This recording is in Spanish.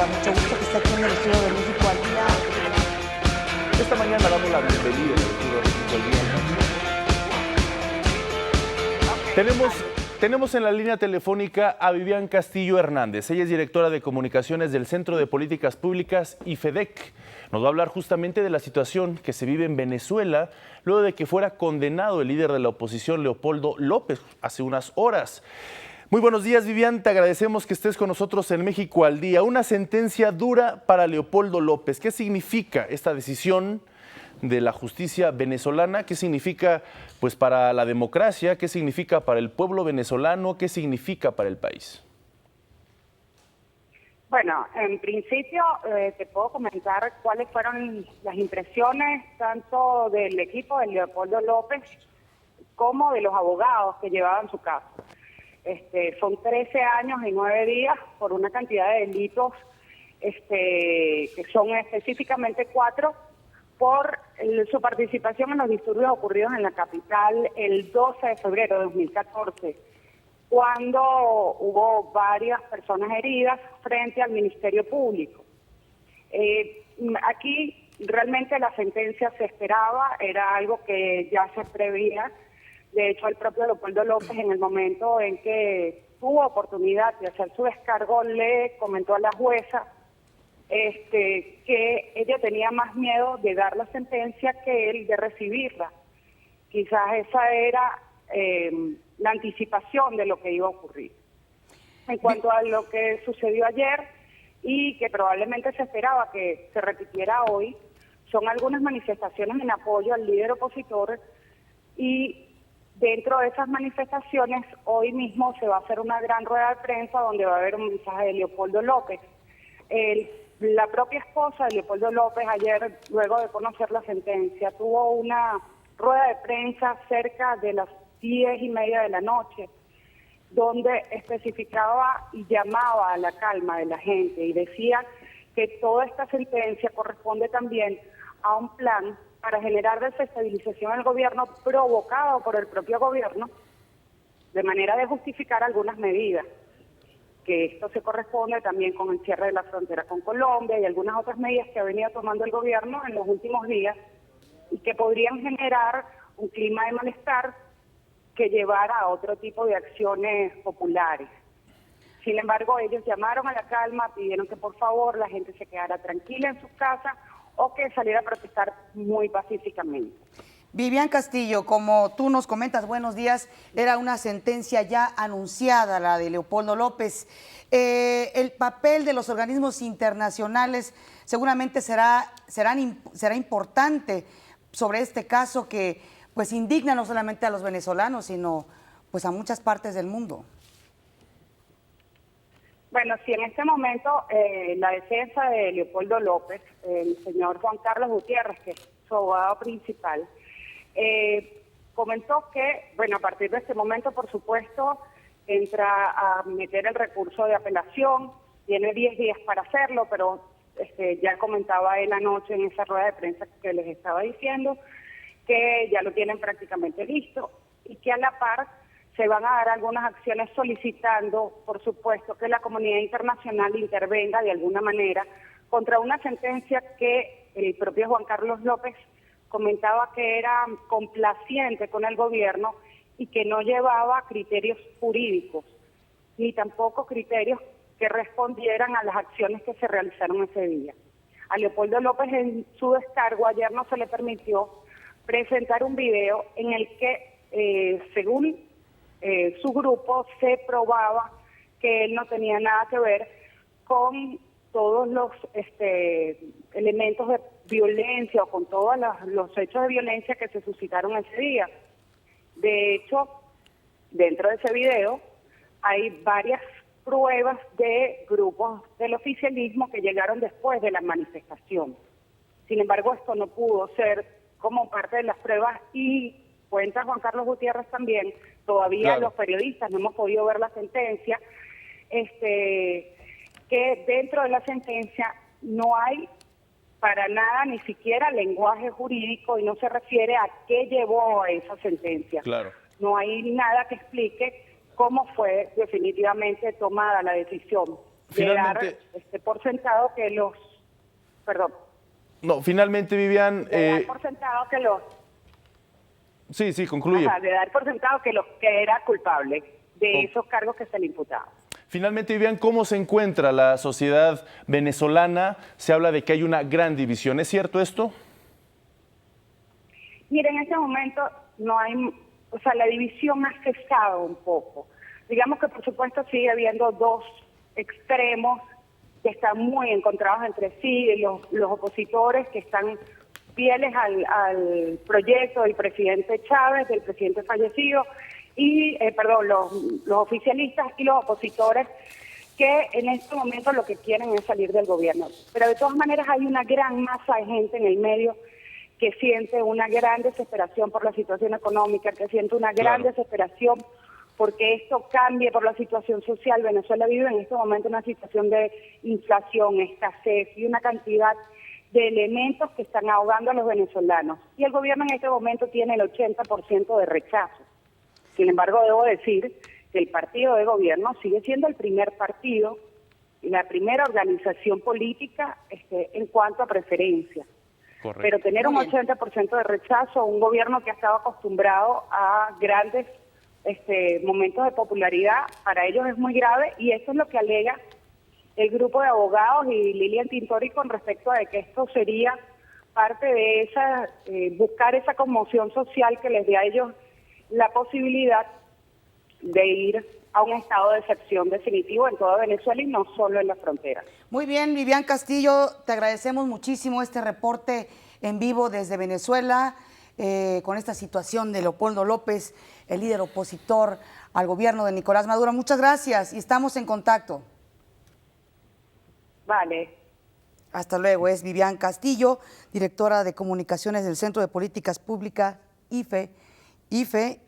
Mucho gusto que esté aquí en el estudio de México al Día. Esta mañana damos la bienvenida en el estudio de México al Día. Tenemos en la línea telefónica a Vivian Castillo Hernández. Ella es directora de comunicaciones del Centro de Políticas Públicas IFEDEC. Nos va a hablar justamente de la situación que se vive en Venezuela luego de que fuera condenado el líder de la oposición, Leopoldo López, hace unas horas. Muy buenos días, Vivian. Te agradecemos que estés con nosotros en México al Día. Una sentencia dura para Leopoldo López. ¿Qué significa esta decisión de la justicia venezolana? ¿Qué significa, pues, para la democracia? ¿Qué significa para el pueblo venezolano? ¿Qué significa para el país? Bueno, en principio te puedo comentar cuáles fueron las impresiones tanto del equipo de Leopoldo López como de los abogados que llevaban su caso. Son 13 años y 9 días por una cantidad de delitos que son específicamente 4 por su participación en los disturbios ocurridos en la capital el 12 de febrero de 2014, cuando hubo varias personas heridas frente al Ministerio Público. Aquí realmente la sentencia se esperaba, era algo que ya se preveía. De hecho, el propio Leopoldo López, en el momento en que tuvo oportunidad de hacer su descargo, le comentó a la jueza que ella tenía más miedo de dar la sentencia que él de recibirla. Quizás esa era la anticipación de lo que iba a ocurrir. En cuanto a lo que sucedió ayer y que probablemente se esperaba que se repitiera hoy, son algunas manifestaciones en apoyo al líder opositor, y dentro de esas manifestaciones hoy mismo se va a hacer una gran rueda de prensa donde va a haber un mensaje de Leopoldo López. La propia esposa de Leopoldo López ayer, luego de conocer la sentencia, tuvo una rueda de prensa cerca de las 10:30 de la noche, donde especificaba y llamaba a la calma de la gente y decía que toda esta sentencia corresponde también a un plan para generar desestabilización al gobierno provocado por el propio gobierno, de manera de justificar algunas medidas, que esto se corresponde también con el cierre de la frontera con Colombia y algunas otras medidas que ha venido tomando el gobierno en los últimos días y que podrían generar un clima de malestar que llevara a otro tipo de acciones populares. Sin embargo, ellos llamaron a la calma, pidieron que por favor la gente se quedara tranquila en sus casas o que saliera a protestar muy pacíficamente. Vivian Castillo, como tú nos comentas, buenos días, era una sentencia ya anunciada, la de Leopoldo López. El papel de los organismos internacionales seguramente será importante sobre este caso que pues indigna no solamente a los venezolanos, sino pues a muchas partes del mundo. Bueno, sí, en este momento la defensa de Leopoldo López, el señor Juan Carlos Gutiérrez, que es su abogado principal, comentó que, bueno, a partir de este momento, por supuesto, entra a meter el recurso de apelación, tiene 10 días para hacerlo, pero ya comentaba él anoche en esa rueda de prensa que les estaba diciendo, que ya lo tienen prácticamente listo y que a la par se van a dar algunas acciones solicitando, por supuesto, que la comunidad internacional intervenga de alguna manera contra una sentencia que el propio Juan Carlos López comentaba que era complaciente con el gobierno y que no llevaba criterios jurídicos, ni tampoco criterios que respondieran a las acciones que se realizaron ese día. A Leopoldo López en su descargo ayer no se le permitió presentar un video en el que, según su grupo, se probaba que él no tenía nada que ver con todos los elementos de violencia o con todos los hechos de violencia que se suscitaron ese día. De hecho, dentro de ese video hay varias pruebas de grupos del oficialismo que llegaron después de la manifestación. Sin embargo, esto no pudo ser como parte de las pruebas y cuenta Juan Carlos Gutiérrez también, todavía los periodistas no hemos podido ver la sentencia, que dentro de la sentencia no hay para nada ni siquiera lenguaje jurídico y no se refiere a qué llevó a esa sentencia. Claro. No hay nada que explique cómo fue definitivamente tomada la decisión. Finalmente, dar por sentado que los... Perdón. no, finalmente, Vivian... De dar por sentado que los... Sí, concluye. Ajá, de dar por sentado que era culpable de esos cargos que se le imputaban. Finalmente, Vivian, ¿cómo se encuentra la sociedad venezolana? Se habla de que hay una gran división. ¿Es cierto esto? Mire, en este momento no hay, o sea, la división ha cesado un poco. Digamos que por supuesto sigue habiendo dos extremos que están muy encontrados entre sí, los opositores que están fieles al proyecto del presidente Chávez, del presidente fallecido, y, los oficialistas y los opositores que en este momento lo que quieren es salir del gobierno. Pero de todas maneras hay una gran masa de gente en el medio que siente una gran desesperación por la situación económica, que siente una gran desesperación porque esto cambie por la situación social. Venezuela vive en este momento una situación de inflación, escasez y una cantidad de elementos que están ahogando a los venezolanos. Y el gobierno en este momento tiene el 80% de rechazo. Sin embargo, debo decir que el partido de gobierno sigue siendo el primer partido y la primera organización política en cuanto a preferencia. Correcto. Pero tener un 80% de rechazo, un gobierno que ha estado acostumbrado a grandes momentos de popularidad, para ellos es muy grave, y esto es lo que alega el grupo de abogados y Lilian Tintori con respecto a que esto sería parte de esa buscar esa conmoción social que les dé a ellos la posibilidad de ir a un estado de excepción definitivo en toda Venezuela y no solo en la frontera. Muy bien, Vivian Castillo, te agradecemos muchísimo este reporte en vivo desde Venezuela con esta situación de Leopoldo López, el líder opositor al gobierno de Nicolás Maduro. Muchas gracias y estamos en contacto. Vale. Hasta luego. Es Vivian Castillo, directora de comunicaciones del Centro de Políticas Públicas IFEDEC.